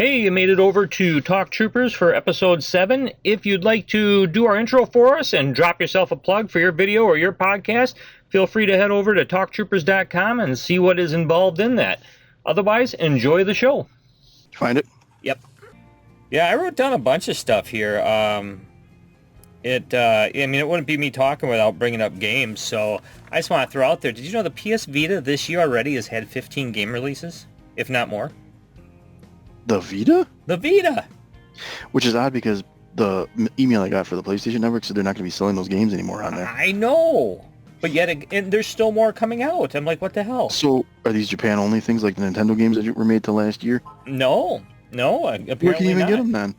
Hey, you made it over to Talk Troopers for episode 7. If you'd like to do our intro for us and drop yourself a plug for your video or your podcast, feel free to head over to TalkTroopers.com and see what is involved in that. Otherwise, enjoy the show. Find it? Yep. Yeah, I wrote down a bunch of stuff here. It wouldn't be me talking without bringing up games, so I just want to throw out there, did you know the PS Vita this year already has had 15 game releases, if not more? The Vita? The Vita! Which is odd because the email I got for the PlayStation Network said they're not going to be selling those games anymore on there. I know! But yet, and there's still more coming out. I'm like, what the hell? So, are these Japan-only things like the Nintendo games that were made till last year? No, apparently Where can you even not. get them then?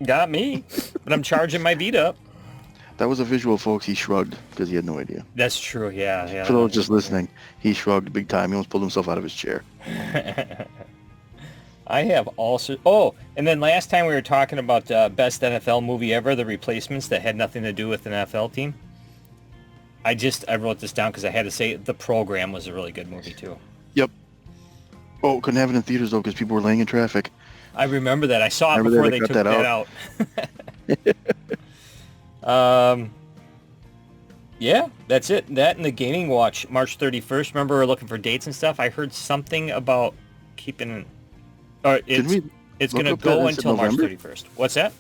Got me, but I'm charging my Vita up. That was a visual, folks. He shrugged because he had no idea. That's true, yeah. For those just listening, he shrugged big time. He almost pulled himself out of his chair. I have also... Oh, and then last time we were talking about best NFL movie ever, the replacements that had nothing to do with an NFL team. I wrote this down because I had to say The Program was a really good movie, too. Yep. Oh, couldn't have it in theaters, though, because people were laying in traffic. I remember that. I saw it before they took that out. Yeah, that's it. That and the Gaming Watch, March 31st. Remember, we were looking for dates and stuff. I heard something about keeping... Or it's going to go until March 31st. What's that?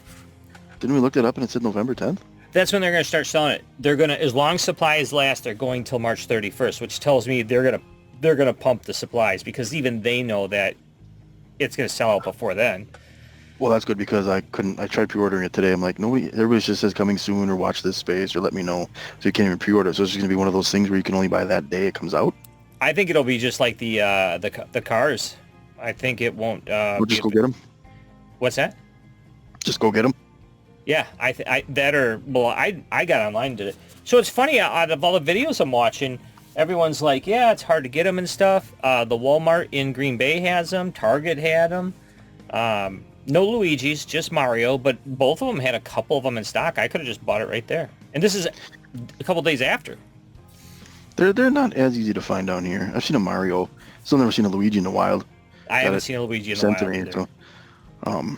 Didn't we look that up and it said November 10th? That's when they're going to start selling it. They're going to, as long as supplies last, they're going till March 31st, which tells me they're going to pump the supplies because even they know that it's going to sell out before then. Well, that's good because I tried pre-ordering it today. I'm like, everybody just says coming soon or watch this space or let me know. So you can't even pre-order. So it's just going to be one of those things where you can only buy that day it comes out. I think it'll be just like the cars. I think it won't. We'll just go get them. What's that? Just go get them. Yeah, I got online and did it. So it's funny, out of all the videos I'm watching, everyone's like, yeah, it's hard to get them and stuff. The Walmart in Green Bay has them. Target had them. No Luigi's, just Mario, but both of them had a couple of them in stock. I could have just bought it right there. And this is a couple days after. They're not as easy to find down here. I've seen a Mario. Still never seen a Luigi in the wild. I haven't seen a Luigi in the wild either. So,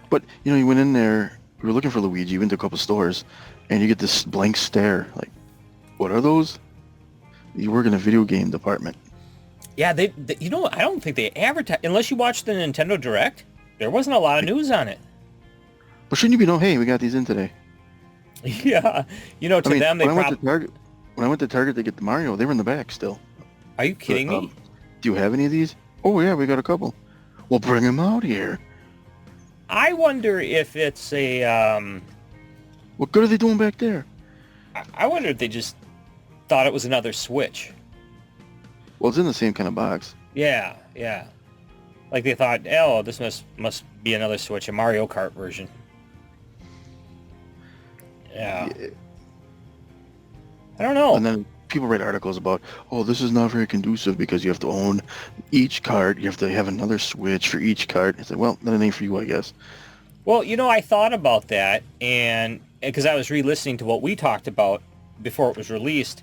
but, you went in there, we were looking for Luigi, you went to a couple stores, and you get this blank stare. Like, what are those? You work in a video game department. Yeah, I don't think they advertise, unless you watch the Nintendo Direct, there wasn't a lot of news on it. But shouldn't you be hey, we got these in today? Yeah, them, they probably... When I went to Target to get the Mario, they were in the back still. Are you kidding me? Do you have any of these? Oh, yeah, we got a couple. Well, bring them out here. I wonder if it's a... What good are they doing back there? I wonder if they just thought it was another Switch. Well, it's in the same kind of box. Yeah. Like they thought, oh, this must be another Switch, a Mario Kart version. Yeah. I don't know. And then people write articles about, oh, this is not very conducive because you have to own each cart. You have to have another Switch for each cart. It's like, well, then it ain't for you, I guess. Well, I thought about that, and because I was re-listening to what we talked about before it was released,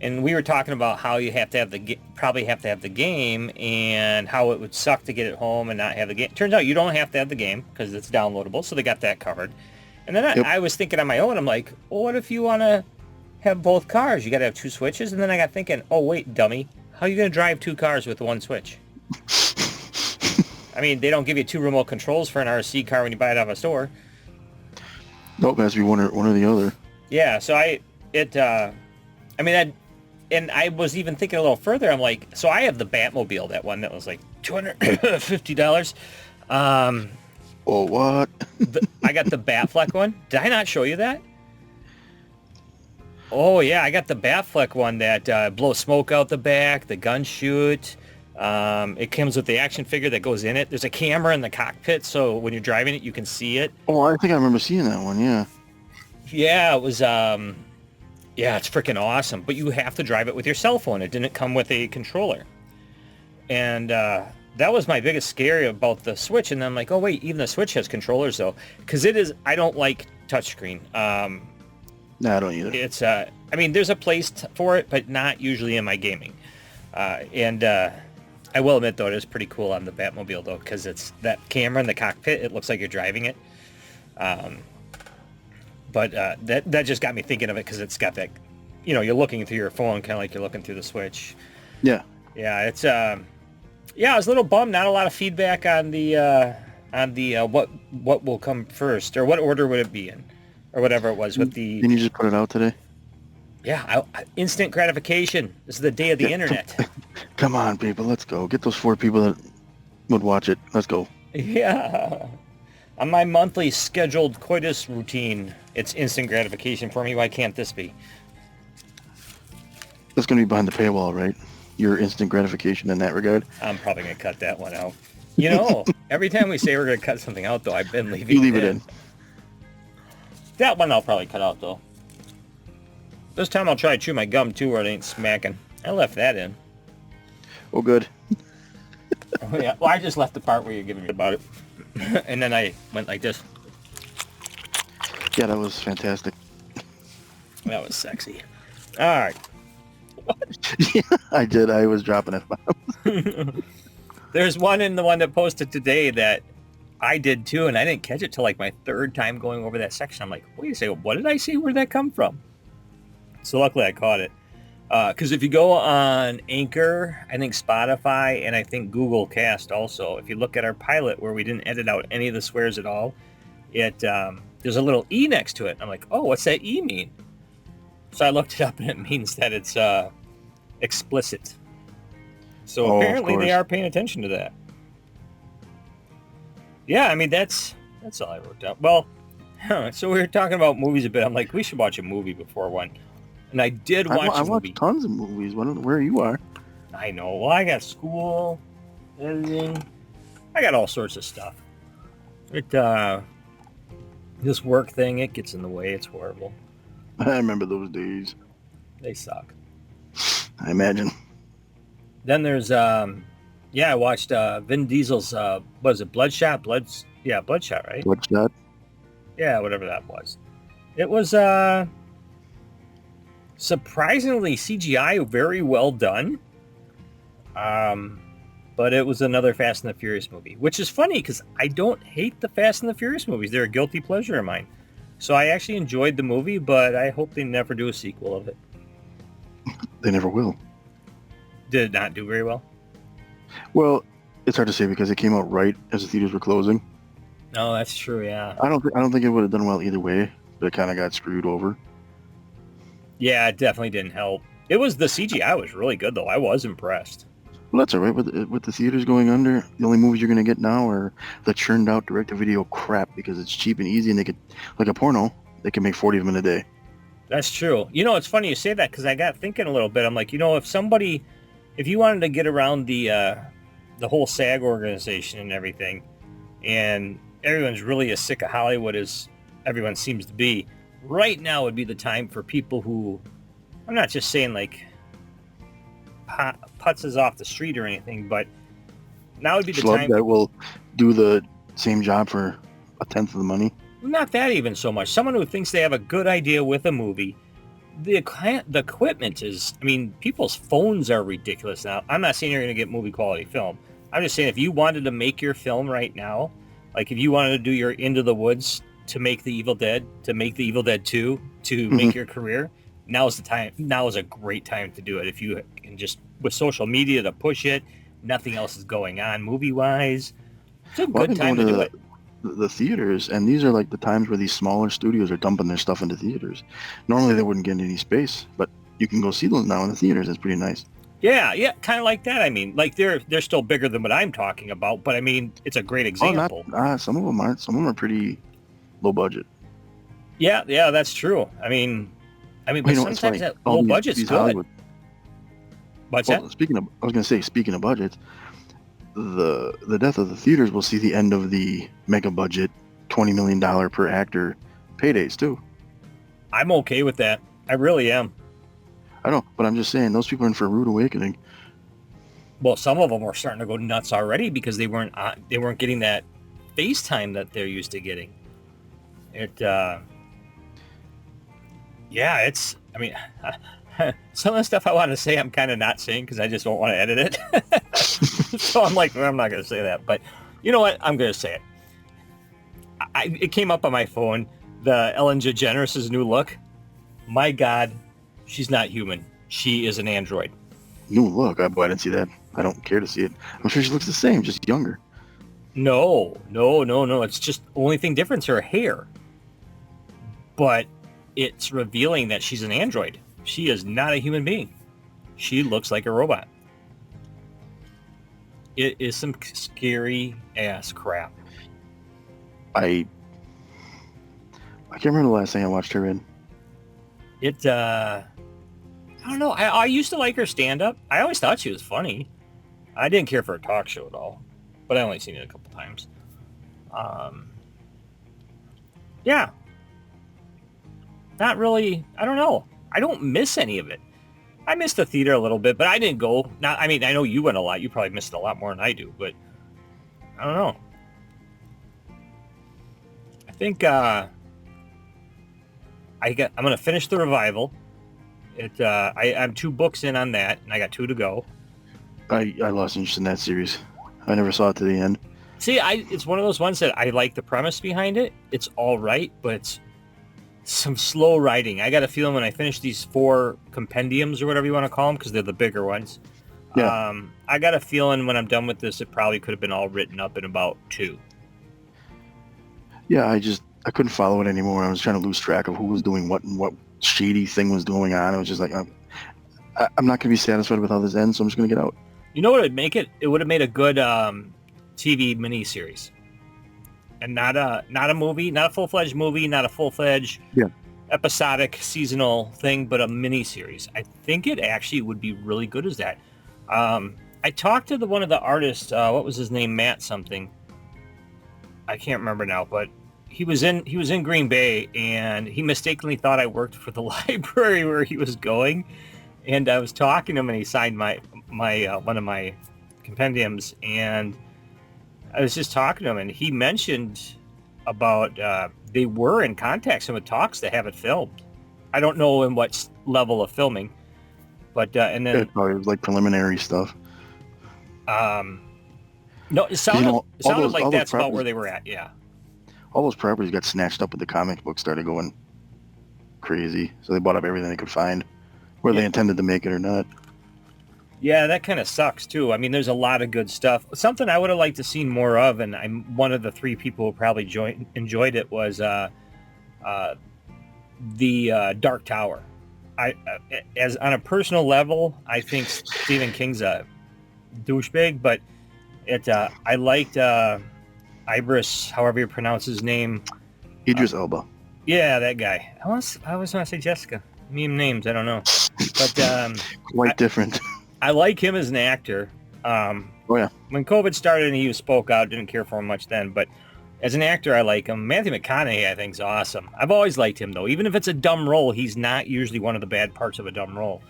and we were talking about how you have to have probably have to have the game, and how it would suck to get it home and not have the game. Turns out you don't have to have the game because it's downloadable, so they got that covered. And then I was thinking on my own, I'm like, well, what if you want to have both cars? You got to have two Switches. And then I got thinking, oh, wait, dummy, how are you going to drive two cars with one Switch? I mean, they don't give you two remote controls for an RC car when you buy it out of a store. Nope, it has to be one or the other. Yeah, so I was even thinking a little further. I'm like, so I have the Batmobile, that one that was like $250. Oh, what? I got the Batfleck one. Did I not show you that? Oh, yeah, I got the Batfleck one that blows smoke out the back, the gun shoot. It comes with the action figure that goes in it. There's a camera in the cockpit, so when you're driving it, you can see it. Oh, I think I remember seeing that one, yeah. Yeah, it was, it's freaking awesome. But you have to drive it with your cell phone. It didn't come with a controller. And that was my biggest scare about the Switch. And then I'm like, oh, wait, even the Switch has controllers, though. Because I don't like touchscreen. No, I don't either. It's, there's a place for it, but not usually in my gaming. I will admit, though, it is pretty cool on the Batmobile, though, because it's that camera in the cockpit. It looks like you're driving it. But that just got me thinking of it because it's got that, you're looking through your phone, kind of like you're looking through the Switch. Yeah. Yeah, it's I was a little bummed. Not a lot of feedback on the what will come first, or what order would it be in, or whatever it was with the. Didn't you just put it out today? Yeah, instant gratification. This is the day of the internet. Come on, people, let's go. Get those 4 people that would watch it. Let's go. Yeah. On my monthly scheduled coitus routine, it's instant gratification for me. Why can't this be? That's going to be behind the paywall, right? Your instant gratification in that regard. I'm probably going to cut that one out. Every time we say we're going to cut something out, though, I've been leaving You leave it in. That one I'll probably cut out, though. This time I'll try to chew my gum, too, where it ain't smacking. I left that in. Oh, good. Oh, yeah. Well, I just left the part where you're giving me about it. And then I went like this. Yeah, that was fantastic. That was sexy. All right. Yeah, I did. I was dropping F-bombs. There's one in the one that posted today that I did, too, and I didn't catch it till like my 3rd time going over that section. I'm like, wait a second, what did I say? Where'd that come from? So luckily I caught it. Because if you go on Anchor, I think Spotify, and I think Google Cast also, if you look at our pilot where we didn't edit out any of the swears at all, there's a little E next to it. I'm like, oh, what's that E mean? So I looked it up, and it means that it's explicit. So apparently they are paying attention to that. Yeah, I mean, that's all I wrote down. Well, so we were talking about movies a bit. I'm like, we should watch a movie before one. And I did watch a movie. I watch tons of movies. Where you are. I know. Well, I got school, editing. I got all sorts of stuff. This work thing, it gets in the way. It's horrible. I remember those days. They suck. I imagine. Then there's, I watched Vin Diesel's, what is it, Bloodshot? Bloodshot, right? Bloodshot? Yeah, whatever that was. It was, surprisingly CGI, very well done. But it was another Fast and the Furious movie, which is funny because I don't hate the Fast and the Furious movies. They're a guilty pleasure of mine. So I actually enjoyed the movie, but I hope they never do a sequel of it. They never will. Did it not do very well? Well, it's hard to say because it came out right as the theaters were closing. Oh, that's true, yeah. I don't think it would have done well either way, but it kind of got screwed over. Yeah, it definitely didn't help. The CGI was really good, though. I was impressed. Well, that's all right. With the theaters going under, the only movies you're going to get now are the churned out direct-to-video crap because it's cheap and easy, and they could, like a porno, they can make 40 of them in a day. That's true. It's funny you say that because I got thinking a little bit. I'm like, if you wanted to get around the whole SAG organization and everything, and everyone's really as sick of Hollywood as everyone seems to be, right now would be the time for people who, I'm not just saying like putzes off the street or anything, but now would be the time that will do the same job for a tenth of the money. Not that even so much. Someone who thinks they have a good idea with a movie. The equipment is, people's phones are ridiculous now. I'm not saying you're going to get movie quality film. I'm just saying if you wanted to make your film right now, like if you wanted to do your Into the Woods to make the Evil Dead, to make the Evil Dead 2, to make your career, now's the time. Now is a great time to do it. If you can just, with social media to push it, nothing else is going on movie-wise. It's a good time to do it. The theaters, and these are like the times where these smaller studios are dumping their stuff into theaters. Normally they wouldn't get any space, but you can go see those now in the theaters. It's pretty nice. Yeah, kind of like that. Like they're still bigger than what I'm talking about, but it's a great example. Some of them aren't. Some of them are pretty low budget. Yeah, that's true. But sometimes that low budget's good. Hollywood. What's that? I was going to say, speaking of budgets, the death of the theaters will see the end of the mega budget $20 million per actor paydays too. I'm okay with that. I really am. I know, but I'm just saying those people are in for a rude awakening. Well, some of them are starting to go nuts already because they weren't getting that face time that they're used to getting. Some of the stuff I want to say I'm kind of not saying because I just don't want to edit it. So I'm like, well, I'm not going to say that. But you know what? I'm going to say it. It came up on my phone, the Ellen DeGeneres' new look. My God, she's not human. She is an android. New look? I didn't see that. I don't care to see it. I'm sure she looks the same, just younger. No. It's just only thing different is her hair. But it's revealing that she's an android. She is not a human being. She looks like a robot. It is some scary ass crap. I can't remember the last thing I watched her in. I don't know. I used to like her stand-up. I always thought she was funny. I didn't care for her talk show at all. But I only seen it a couple times. Yeah. Not really. I don't know. I don't miss any of it. I missed the theater a little bit, but I didn't go. I know you went a lot. You probably missed it a lot more than I do, but I don't know. I think I'm going to finish the revival. I'm 2 books in on that, and I got 2 to go. I lost interest in that series. I never saw it to the end. See, it's one of those ones that I like the premise behind it. It's all right, but it's some slow writing. I got a feeling when I finish these 4 compendiums or whatever you want to call them, because they're the bigger ones. Yeah. I got a feeling when I'm done with this, it probably could have been all written up in about 2. Yeah, I couldn't follow it anymore. I was trying to lose track of who was doing what and what shady thing was going on. I was just like, I'm not going to be satisfied with how this ends, so I'm just going to get out. You know what would make it? It would have made a good TV miniseries. And not a movie, not a full-fledged movie, not a full-fledged episodic seasonal thing, but a miniseries. I think it actually would be really good as that. I talked to one of the artists, what was his name? Matt something. I can't remember now, but he was in Green Bay, and he mistakenly thought I worked for the library where he was going. And I was talking to him, and he signed my one of my compendiums, and I was just talking to him, and he mentioned about they were in contact with talks to have it filmed. I don't know in what level of filming, but and then it probably was like preliminary stuff. No, it sounded like that's about where they were at. Yeah. All those properties got snatched up when the comic book started going crazy, so they bought up everything they could find, whether they intended to make it or not. Yeah, that kind of sucks too. I mean, there's a lot of good stuff. Something I would have liked to seen more of, and I'm one of the 3 people who probably enjoyed it, was the Dark Tower. As on a personal level, I think Stephen King's a douchebag, but I liked Ibris, however you pronounce his name. Idris Elba. Yeah, that guy. I always want to say Jessica. Meme names, I don't know. But quite different. I like him as an actor. Oh yeah. When COVID started and he spoke out, didn't care for him much then, but as an actor, I like him. Matthew McConaughey, I think, is awesome. I've always liked him, though. Even if it's a dumb role, he's not usually one of the bad parts of a dumb role.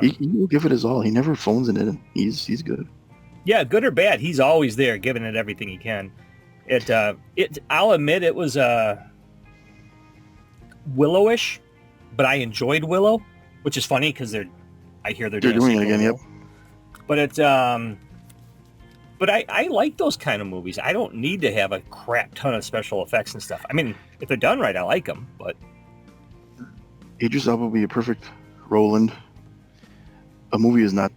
He will give it his all. He never phones it in. He's good. Yeah, good or bad, he's always there, giving it everything he can. I'll admit it was Willow-ish, but I enjoyed Willow, which is funny because I hear they're doing it again. Yep. But but I like those kind of movies. I don't need to have a crap ton of special effects and stuff. I mean, if they're done right, I like them. But Idris Elba would be a perfect Roland. A movie is not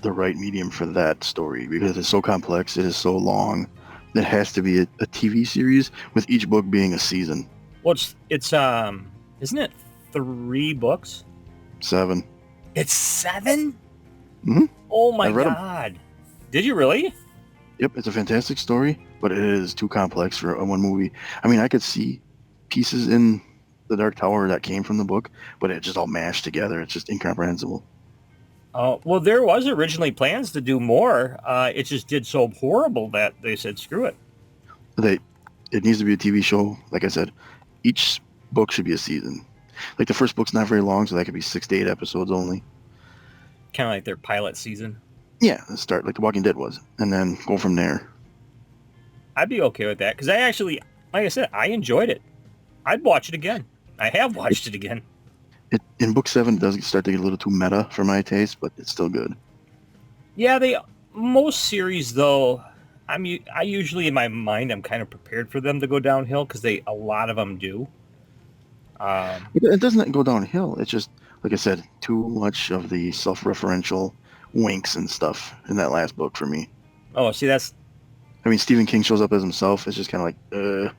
the right medium for that story because it's so complex. It is so long. It has to be a TV series with each book being a season. Well, it's isn't it 3 books? 7. It's 7? Mm-hmm. Oh my God. Did you really? Yep, it's a fantastic story, but it is too complex for one movie. I mean, I could see pieces in The Dark Tower that came from the book, but it just all mashed together. It's just incomprehensible. Oh, well, there was originally plans to do more. It just did so horrible that they said, screw it. It needs to be a TV show. Like I said, each book should be a season. Like the first book's not very long, so that could be 6 to 8 episodes only. Kind of like their pilot season. Yeah, start like The Walking Dead was, and then go from there. I'd be okay with that, because I actually, like I said, I enjoyed it. I'd watch it again. I have watched it again. In book 7, it does start to get a little too meta for my taste, but it's still good. Yeah, Most series, though, I usually in my mind I'm kind of prepared for them to go downhill because a lot of them do. It doesn't go downhill. It's just, like I said, too much of the self-referential winks and stuff in that last book for me. Oh, see, that's I mean, Stephen King shows up as himself. It's just kind of like,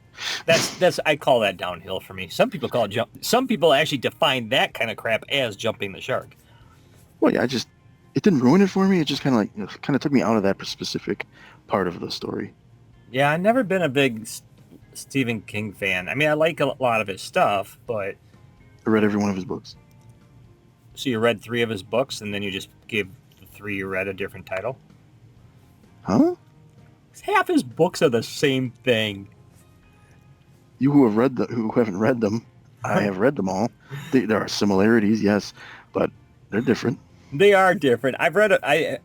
that's I call that downhill for me. Some people call it jump. Some people actually define that kind of crap as jumping the shark. Well, yeah, it didn't ruin it for me. It just kind of kind of took me out of that specific part of the story. Yeah, I've never been a big Stephen King fan. I mean, I like a lot of his stuff, but I read every one of his books. so you read 3 of his books, and then you just gave the 3 you read a different title? Huh? Half his books are the same thing. You who haven't read them, I have read them all. There are similarities, yes, but they're different. They are different. I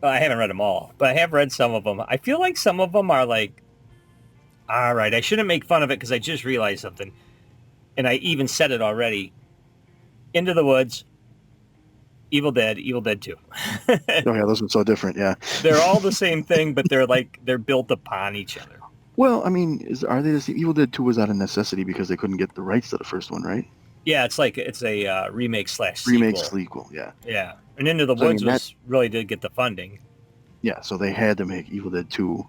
haven't read them all, but I have read some of them. I feel like some of them are like, all right, I shouldn't make fun of it because I just realized something, and I even said it already. Into the Woods, EvilDead 2. Oh yeah, those are so different. Yeah, They're all the same thing, but they're built upon each other. well, I mean, are they the same? Evil Dead 2 was out of necessity because they couldn't get the rights to the first one, right? Yeah, it's a remake / sequel. Remake sequel, yeah. Yeah, and Into the So, I Woods mean, really did get the funding. Yeah, so they had to make Evil Dead 2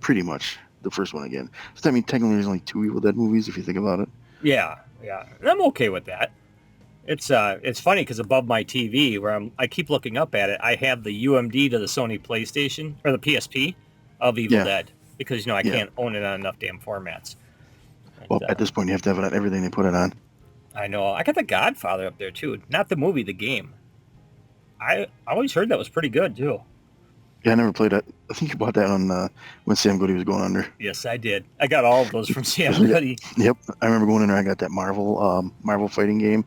pretty much the first one again. So, I mean, technically there's only 2 Evil Dead movies if you think about it. Yeah, and I'm okay with that. It's funny because above my TV, where I keep looking up at it, I have the UMD to the Sony PlayStation or the PSP of Evil Dead because I can't own it on enough damn formats. Well, at this point you have to have it on everything they put it on. I know. I got The Godfather up there too, not the movie, the game. I always heard that was pretty good too. Yeah, I never played it. I think you bought that on when Sam Goody was going under. Yes, I did. I got all of those from Sam Goody. Yep, I remember going in there. I got that Marvel fighting game.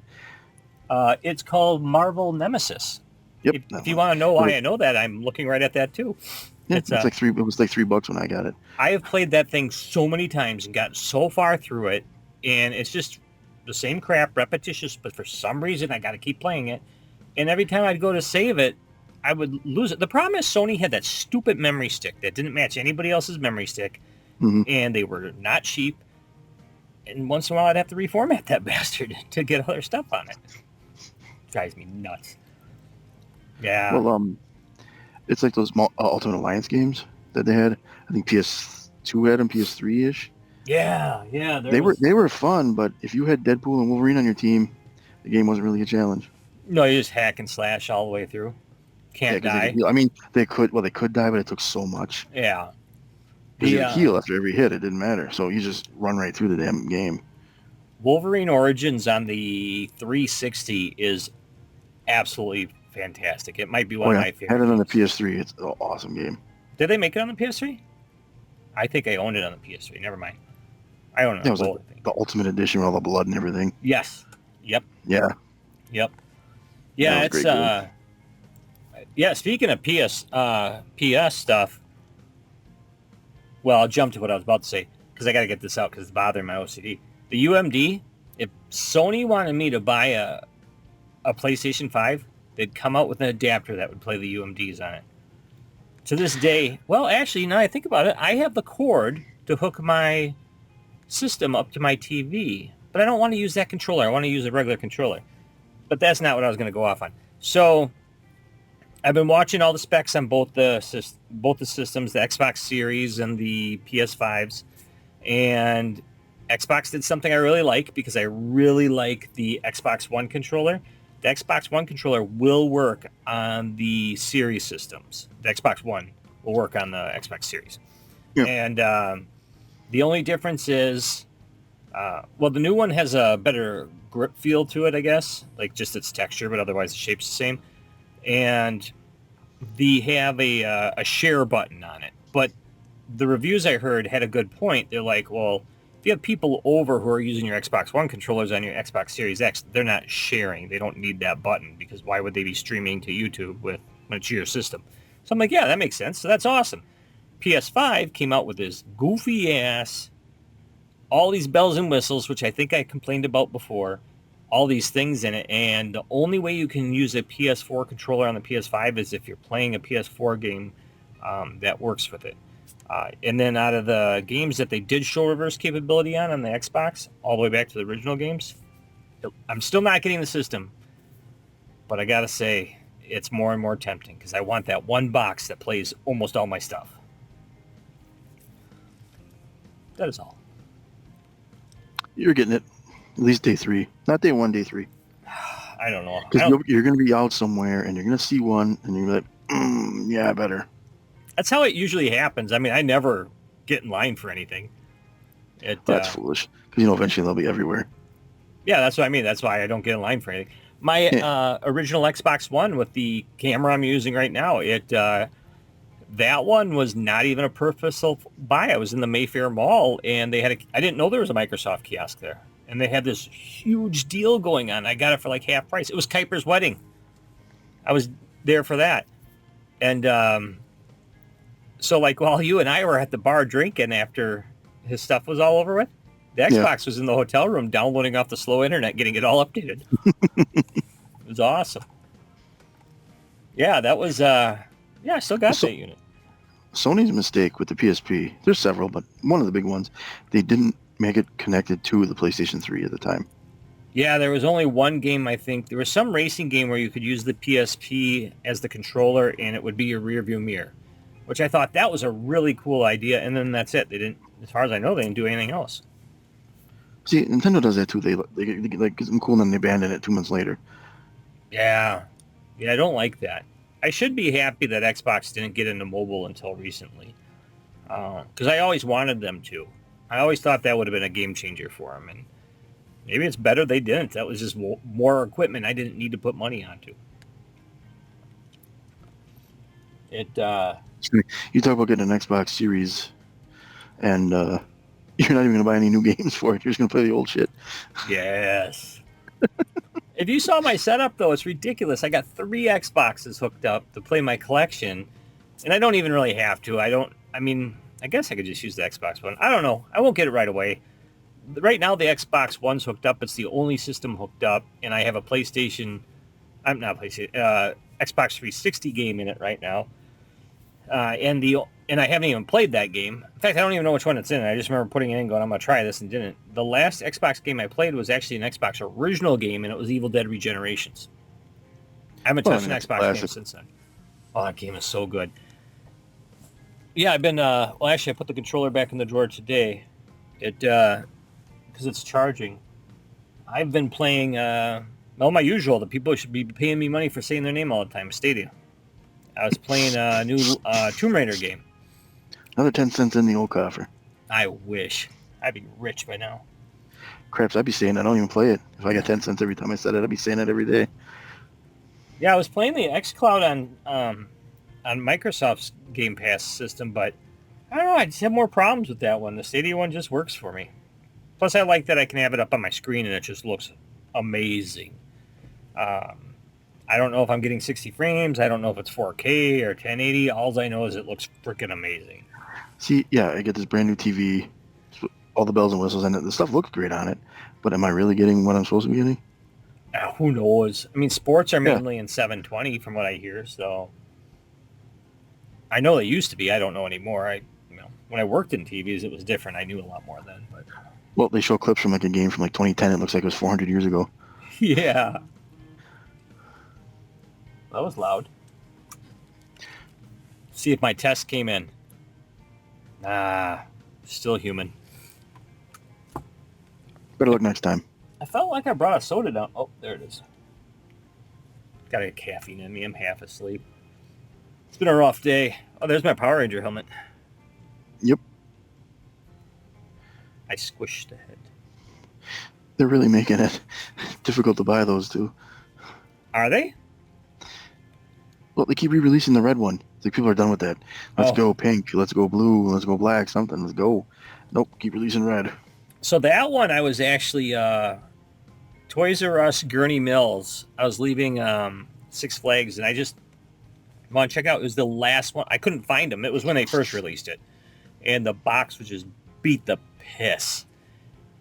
It's called Marvel Nemesis. Yep. If you want to know why I know that, I'm looking right at that too. Yeah, it's like $3. It was like $3 when I got it. I have played that thing so many times and gotten so far through it, and it's just the same crap, repetitious. But for some reason, I got to keep playing it. And every time I'd go to save it, I would lose it. The problem is Sony had that stupid memory stick that didn't match anybody else's memory stick, and they were not cheap. And once in a while, I'd have to reformat that bastard to get other stuff on it. Drives me nuts. Yeah. Well, it's like those Ultimate Alliance games that they had. I think PS2 had them, PS3-ish. Yeah. They were fun, but if you had Deadpool and Wolverine on your team, the game wasn't really a challenge. No, you just hack and slash all the way through. Can't die. I mean, they could die, but it took so much. Yeah. Because you heal after every hit, it didn't matter. So you just run right through the damn game. Wolverine Origins on the 360 is absolutely fantastic. It might be one of my favorites. Had it on the PS3. It's an awesome game. Did they make it on the PS3? I think I owned it on the PS3. Never mind. I own it on it was like the Ultimate Edition with all the blood and everything. Yes. Yep. Yeah. Yep. Yeah, it's yeah, speaking of PS stuff, well, I'll jump to what I was about to say because I got to get this out because it's bothering my OCD. The UMD, if Sony wanted me to buy a PlayStation 5, they'd come out with an adapter that would play the UMDs on it. To this day, well, actually, now I think about it, I have the cord to hook my system up to my TV, but I don't want to use that controller. I want to use a regular controller. But that's not what I was going to go off on. So I've been watching all the specs on both the systems, the Xbox Series and the PS5s, and Xbox did something I really like because I really like the Xbox One controller. The Xbox One controller will work on the Series systems. The Xbox One will work on the Xbox Series. Yeah. And the only difference is, well, the new one has a better grip feel to it, I guess, like just its texture, but otherwise the shape's the same. And they have a share button on it. But the reviews I heard had a good point. They're like, well, if you have people over who are using your Xbox One controllers on your Xbox Series X, they're not sharing. They don't need that button because why would they be streaming to YouTube when it's your system? So I'm like, yeah, that makes sense. So that's awesome. PS5 came out with this goofy ass, all these bells and whistles, which I think I complained about before, all these things in it. And the only way you can use a PS4 controller on the PS5 is if you're playing a PS4 game that works with it. And then out of the games that they did show reverse capability on the Xbox, all the way back to the original games, I'm still not getting the system. But I gotta say, it's more and more tempting because I want that one box that plays almost all my stuff. That is all. You're getting it. At least day 3. Not day 1, day 3. I don't know. Because you're going to be out somewhere and you're going to see one and you're like, yeah, better. That's how it usually happens. I mean, I never get in line for anything. That's foolish. Because, eventually they'll be everywhere. Yeah, that's what I mean. That's why I don't get in line for anything. My original Xbox One with the camera I'm using right now, that one was not even a purposeful buy. I was in the Mayfair Mall, and I didn't know there was a Microsoft kiosk there. And they had this huge deal going on. I got it for like half price. It was Kuiper's wedding. I was there for that. And so like while you and I were at the bar drinking after his stuff was all over with, the Xbox was in the hotel room downloading off the slow internet, getting it all updated. It was awesome. Yeah, that was, I still got that unit. Sony's mistake with the PSP, there's several, but one of the big ones, they didn't make it connected to the PlayStation 3 at the time. Yeah, there was only one game, I think. There was some racing game where you could use the PSP as the controller and it would be your rear view mirror, which I thought that was a really cool idea. And then that's it. They didn't, as far as I know, they didn't do anything else. See, Nintendo does that too. They like get them cool and then they abandon it 2 months later. Yeah, I don't like that. I should be happy that Xbox didn't get into mobile until recently, because I always wanted them to. I always thought that would have been a game changer for them, and maybe it's better they didn't. That was just more equipment I didn't need to put money onto. You talk about getting an Xbox Series, and you're not even going to buy any new games for it. You're just going to play the old shit. Yes. If you saw my setup, though, it's ridiculous. I got 3 Xboxes hooked up to play my collection, and I don't even really have to. I guess I could just use the Xbox One. I don't know. I won't get it right away. Right now, the Xbox One's hooked up. It's the only system hooked up, and I have a Xbox 360 game in it right now. And I haven't even played that game. In fact, I don't even know which one it's in. I just remember putting it in going, I'm going to try this, and didn't. The last Xbox game I played was actually an Xbox original game, and it was EvilDead Regenerations. I haven't touched an Xbox game since then. Oh, that game is so good. Yeah, I've been, actually, I put the controller back in the drawer today. Because it's charging. I've been playing, my usual. The people should be paying me money for saying their name all the time, Stadia. I was playing a new Tomb Raider game. Another 10 cents in the old coffer. I wish. I'd be rich by now. Craps, I'd be saying I don't even play it. If I got 10 cents every time I said it, I'd be saying it every day. Yeah, I was playing the xCloud on Microsoft's Game Pass system, but I don't know, I just have more problems with that one. The Stadia one just works for me. Plus, I like that I can have it up on my screen and it just looks amazing. I don't know if I'm getting 60 frames. I don't know if it's 4K or 1080. All I know is it looks freaking amazing. See, yeah, I get this brand new TV, all the bells and whistles, and the stuff looks great on it. But am I really getting what I'm supposed to be getting? Who knows? I mean, sports are mainly in 720 from what I hear, so I know they used to be. I don't know anymore. When I worked in TVs, it was different. I knew a lot more then. But well, they show clips from like a game from like 2010. It looks like it was 400 years ago. Yeah. That was loud. See if my test came in. Still human. Better luck next time. I felt like I brought a soda down. Oh, there it is. Gotta get caffeine in me. I'm half asleep. It's been a rough day. Oh, there's my Power Ranger helmet. Yep. I squished the head. They're really making it difficult to buy those too. Are they? Well, they keep re-releasing the red one. It's like people are done with that. Let's go pink. Let's go blue. Let's go black. Something. Let's go. Nope. Keep releasing red. So that one, I was actually Toys R Us Gurney Mills. I was leaving Six Flags, and I just want to check out. It was the last one. I couldn't find them. It was when they first released it, and the box was just beat the piss.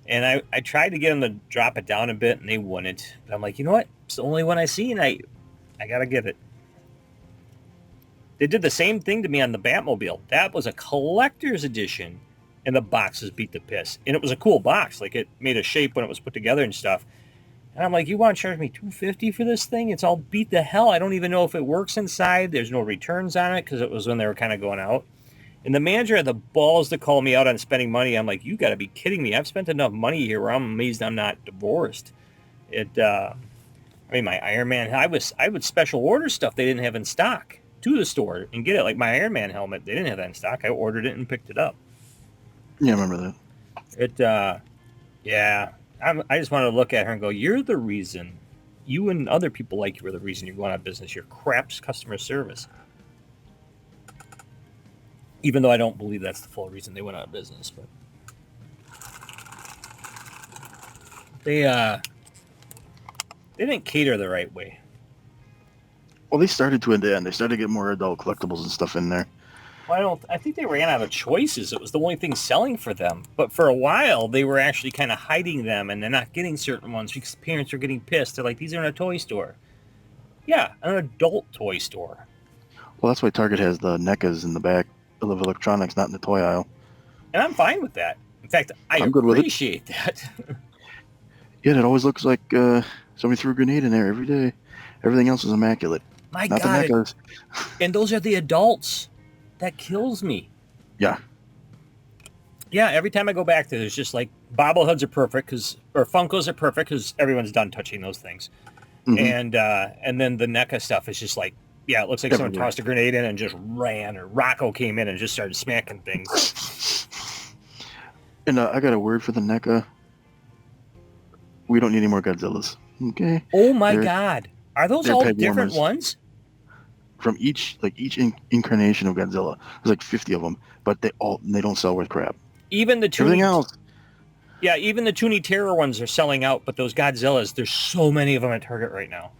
And I tried to get them to drop it down a bit, and they wouldn't. But I'm like, you know what? It's the only one I seen. I gotta get it. They did the same thing to me on the Batmobile. That was a collector's edition, and the boxes beat the piss. And it was a cool box. Like, it made a shape when it was put together and stuff. And I'm like, you want to charge me $250 for this thing? It's all beat to hell. I don't even know if it works inside. There's no returns on it because it was when they were kind of going out. And the manager had the balls to call me out on spending money. I'm like, you got to be kidding me. I've spent enough money here where I'm amazed I'm not divorced. I mean, my Iron Man, I would special order stuff they didn't have in stock to the store and get it. Like my Iron Man helmet, they didn't have that in stock. I ordered it and picked it up. Yeah, I remember that. I just wanted to look at her and go, you're the reason, you and other people like you are the reason you're going out of business. You're crap's customer service. Even though I don't believe that's the full reason they went out of business, but they didn't cater the right way. Well, they started to at the end. They started to get more adult collectibles and stuff in there. Well, I think they ran out of choices. It was the only thing selling for them. But for a while, they were actually kind of hiding them, and they're not getting certain ones because parents are getting pissed. They're like, these are in a toy store. Yeah, an adult toy store. Well, that's why Target has the Neccas in the back of electronics, not in the toy aisle. And I'm fine with that. In fact, I'm good with it. appreciate that. Yeah, it always looks like somebody threw a grenade in there every day. Everything else is immaculate. My not God. the Neccas. And those are the adults. That kills me. Yeah. Yeah, every time I go back there, there's just like bobbleheads are perfect or Funkos are perfect because everyone's done touching those things. Mm-hmm. And then the NECA stuff is just like, yeah, it looks like someone tossed a grenade in and just ran, or Rocco came in and just started smacking things. And I got a word for the NECA. We don't need any more Godzillas. Okay. Oh my God. Are those all different ones? From each incarnation of Godzilla. There's like 50 of them, but they don't sell worth crap. Even the everything else. Yeah, even the Toony Terror ones are selling out, but those Godzillas, there's so many of them at Target right now.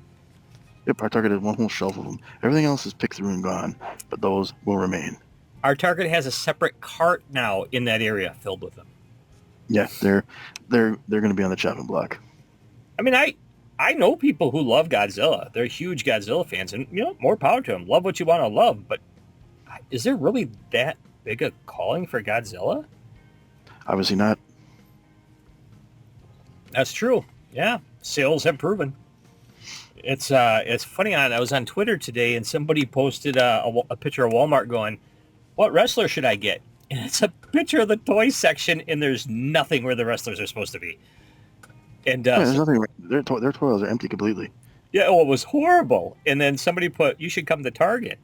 Yep, our Target has one whole shelf of them. Everything else is picked through and gone, but those will remain. Our Target has a separate cart now in that area filled with them. Yeah, they're going to be on the chopping block. I mean, I know people who love Godzilla. They're huge Godzilla fans, and more power to them. Love what you want to love, but is there really that big a calling for Godzilla? Obviously not. That's true. Yeah, sales have proven. It's funny. I was on Twitter today, and somebody posted a picture of Walmart going, "What wrestler should I get?" And it's a picture of the toy section, and there's nothing where the wrestlers are supposed to be. And there's nothing. Their toys are empty completely. Yeah, well, it was horrible. And then somebody put, "You should come to Target,"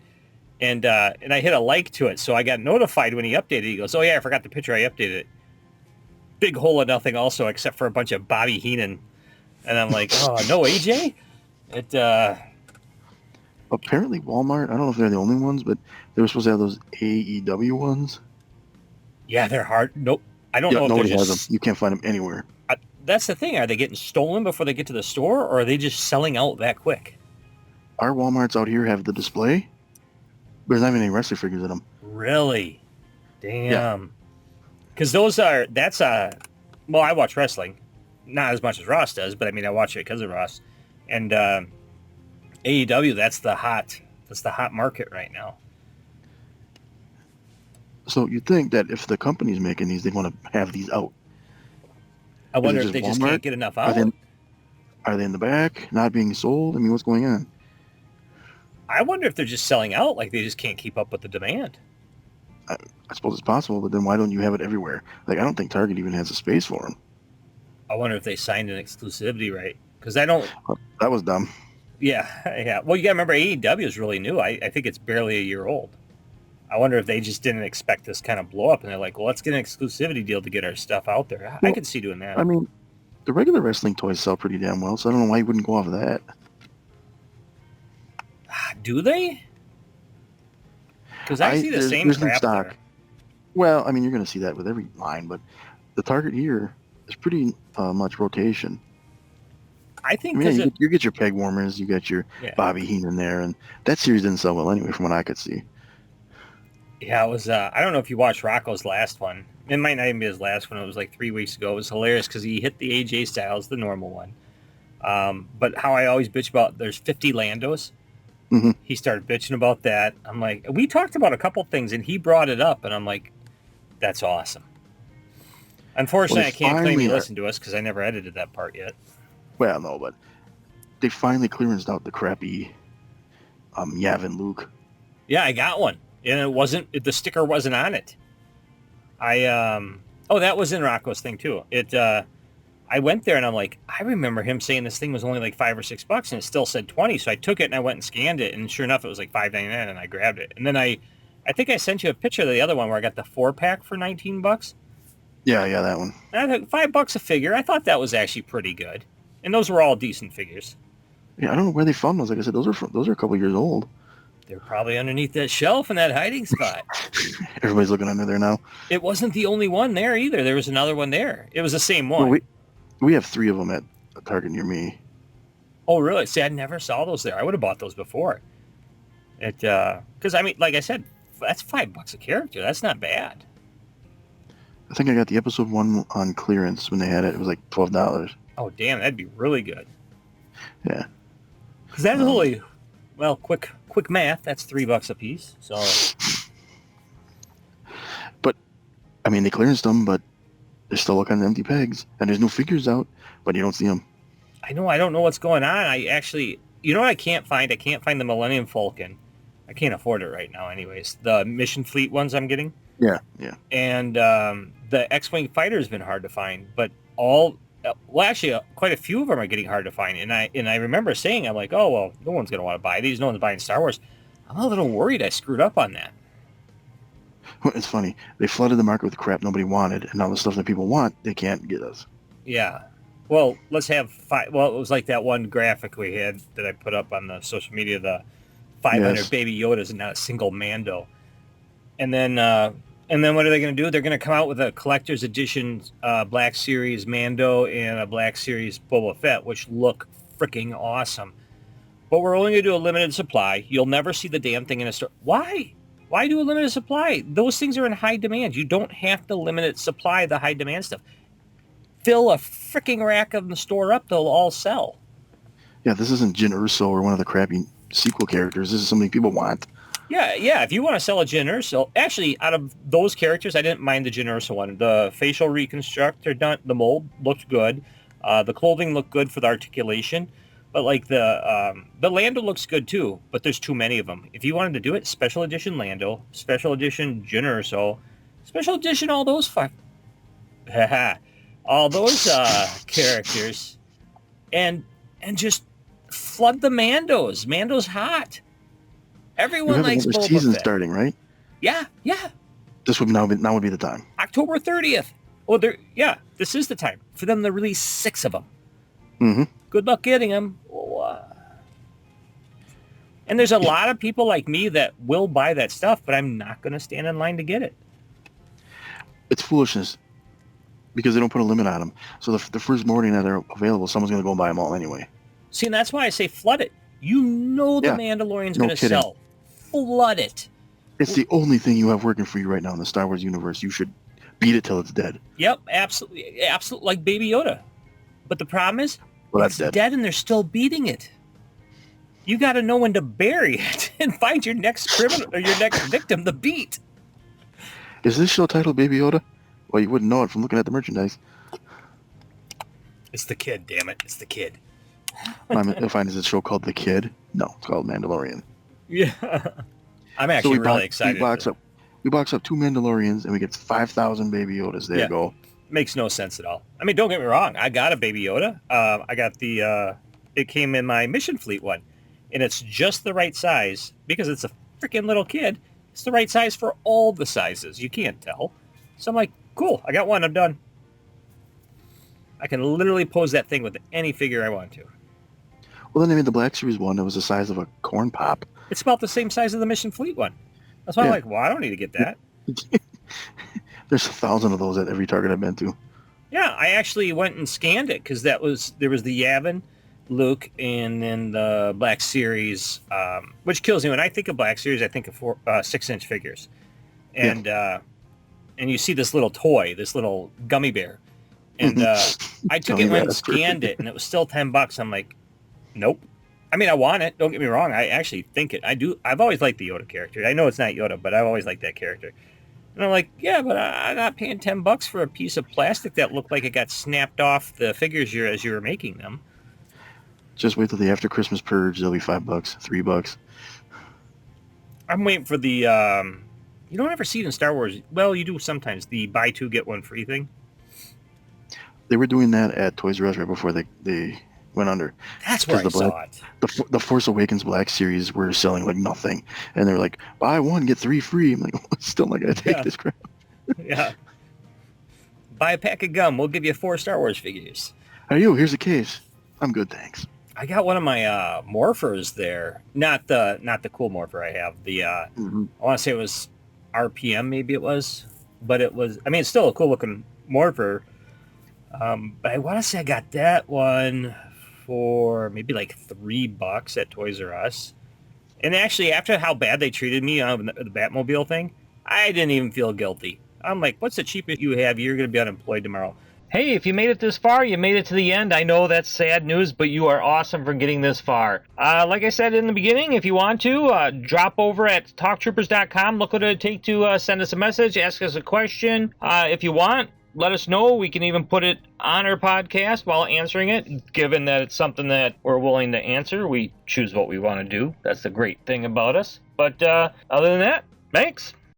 and I hit a like to it, so I got notified when he updated. He goes, "Oh yeah, I forgot the picture. I updated it." Big hole of nothing, also, except for a bunch of Bobby Heenan, and I'm like, "Oh no, AJ." Apparently Walmart, I don't know if they're the only ones, but they were supposed to have those AEW ones. Yeah, they're hard. Nope. I don't know if nobody they're has them. You can't find them anywhere. That's the thing. Are they getting stolen before they get to the store, or are they just selling out that quick? Our Walmarts out here have the display, but there's not even any wrestler figures in them. Really? Damn. Because I watch wrestling. Not as much as Ross does, but I mean, I watch it because of Ross. And AEW, that's the hot market right now. So you'd think that if the company's making these, they'd want to have these out. I wonder if they just can't get enough out. Are they in the back, not being sold? I mean, what's going on? I wonder if they're just selling out, like they just can't keep up with the demand. I suppose it's possible, but then why don't you have it everywhere? Like, I don't think Target even has a space for them. I wonder if they signed an exclusivity right. Because I don't... That was dumb. Yeah. Well, you got to remember, AEW is really new. I think it's barely a year old. I wonder if they just didn't expect this kind of blow up, and they're like, well, let's get an exclusivity deal to get our stuff out there. I could see doing that. I mean, the regular wrestling toys sell pretty damn well, so I don't know why you wouldn't go off of that. Do they? Because I see the same crap stock there. Well, I mean, you're going to see that with every line, but the Target here is pretty much rotation. I think you get your peg warmers, you got your Bobby Heenan there, and that series didn't sell well anyway, from what I could see. Yeah, it was. I don't know if you watched Rocco's last one. It might not even be his last one. It was like 3 weeks ago. It was hilarious because he hit the AJ Styles, the normal one. But how I always bitch about, there's 50 Landos. Mhm. He started bitching about that. I'm like, we talked about a couple things, and he brought it up, and I'm like, that's awesome. Unfortunately, I can't claim he listened to us because I never edited that part yet. Well, no, but they finally clearanced out the crappy Yavin Luke. Yeah, I got one, and the sticker wasn't on it. That was in Rocco's thing too. I went there and I'm like, I remember him saying this thing was only like $5 or $6 and it still said 20. So I took it and I went and scanned it, and sure enough, it was like $5.99, and I grabbed it. And then I think I sent you a picture of the other one where I got the 4-pack for $19. Yeah, that one. And I took $5 a figure. I thought that was actually pretty good, and those were all decent figures. Yeah, I don't know where they found those. Like I said, those are a couple years old. They're probably underneath that shelf in that hiding spot. Everybody's looking under there now. It wasn't the only one there either. There was another one there. It was the same one. Well, we have 3 of them at a Target near me. Oh, really? See, I never saw those there. I would have bought those before. Because I mean, like I said, that's $5 a character. That's not bad. I think I got the episode 1 on clearance when they had it. It was like $12. Oh, damn, that'd be really good. Yeah. Because that's only, well, quick math. That's $3 a piece. So. But, I mean, they clearanced them, but they're still looking at empty pegs, and there's no figures out, but you don't see them. I know. I don't know what's going on. I actually, you know what I can't find? I can't find the Millennium Falcon. I can't afford it right now anyways. The Mission Fleet ones I'm getting. Yeah. And the X-Wing fighter has been hard to find, but quite a few of them are getting hard to find. And I remember saying, I'm like, oh, well, no one's going to want to buy these. No one's buying Star Wars. I'm a little worried I screwed up on that. Well, it's funny. They flooded the market with crap nobody wanted, and now the stuff that people want, they can't get us. Yeah. Well, let's have Well, it was like that one graphic we had that I put up on the social media, the 500 Baby Yodas and not a single Mando. And then what are they going to do? They're going to come out with a collector's edition Black Series Mando and a Black Series Boba Fett, which look freaking awesome. But we're only going to do a limited supply. You'll never see the damn thing in a store. Why? Why do a limited supply? Those things are in high demand. You don't have to limited supply the high demand stuff. Fill a freaking rack of the store up, they'll all sell. Yeah, this isn't Jyn Erso or one of the crappy sequel characters. This is something people want. Yeah. If you want to sell a Jyn Erso, actually, out of those characters, I didn't mind the Jyn Erso one. The facial reconstruct, the mold looked good. The clothing looked good for the articulation. But like the Lando looks good too, but there's too many of them. If you wanted to do it, special edition Lando, special edition Jyn Erso, special edition all those all those characters, and just flood the Mandos. Mando's hot. Everyone likes Boba Fett. Season starting, right? Yeah. This would now would be the time. October 30th. Oh, this is the time for them to release 6 of them. Mm-hmm. Good luck getting them. And there's a lot of people like me that will buy that stuff, but I'm not going to stand in line to get it. It's foolishness because they don't put a limit on them. So the first morning that they're available, someone's going to go and buy them all anyway. See, and that's why I say flood it. You know the Mandalorian's going to sell. Flood it. It's the only thing you have working for you right now in the Star Wars universe. You should beat it till it's dead. Yep, absolutely, like Baby Yoda. But the problem is, that's dead and they're still beating it. You got to know when to bury it and find your next criminal or your next victim to beat. Is this show titled Baby Yoda? Well, you wouldn't know it from looking at the merchandise. It's the kid, damn it. It's the kid. You'll find this show called The Kid. No, it's called Mandalorian. Yeah. I'm actually really excited. We box up 2 Mandalorians and we get 5,000 Baby Yodas. There you go. Makes no sense at all. I mean, don't get me wrong. I got a Baby Yoda. I got it came in my Mission Fleet one. And it's just the right size because it's a freaking little kid. It's the right size for all the sizes. You can't tell. So I'm like, cool. I got one. I'm done. I can literally pose that thing with any figure I want to. Well, then they made the Black Series one that was the size of a corn pop. It's about the same size as the Mission Fleet one. That's why I'm like, well, I don't need to get that. There's 1,000 of those at every Target I've been to. Yeah, I actually went and scanned it because there was the Yavin, Luke, and then the Black Series, which kills me. When I think of Black Series, I think of 6-inch figures. And and you see this little toy, this little gummy bear. And I took it and scanned it, and it was still $10. I'm like, nope. I mean, I want it. Don't get me wrong. I actually think it. I do. I've always liked the Yoda character. I know it's not Yoda, but I've always liked that character. And I'm like, yeah, but I'm not paying $10 for a piece of plastic that looked like it got snapped off the figures as you were making them. Just wait till the after Christmas purge. They'll be $5, $3. I'm waiting for the. You don't ever see it in Star Wars. Well, you do sometimes. The buy two get one free thing. They were doing that at Toys R Us right before they went under. That's where I saw it. The Force Awakens Black Series were selling like nothing, and they're like, buy one get 3 free. I'm like, still not gonna take this crap. Yeah. Buy a pack of gum. We'll give you 4 Star Wars figures. Hey, yo, here's a case. I'm good, thanks. I got one of my morphers there. Not the cool morpher I have. The I want to say it was RPM, maybe it was, but it was. I mean, it's still a cool looking morpher. But I want to say I got that one for maybe like $3 at Toys R Us. And actually, after how bad they treated me on the Batmobile thing, I didn't even feel guilty. I'm like, what's the cheapest you have? You're going to be unemployed tomorrow. Hey, if you made it this far, you made it to the end. I know that's sad news, but you are awesome for getting this far. Like I said in the beginning, if you want to, drop over at TalkTroopers.com. Look what it'd take to send us a message, ask us a question. If you want, let us know. We can even put it on our podcast while answering it. Given that it's something that we're willing to answer, we choose what we want to do. That's the great thing about us. But other than that, thanks.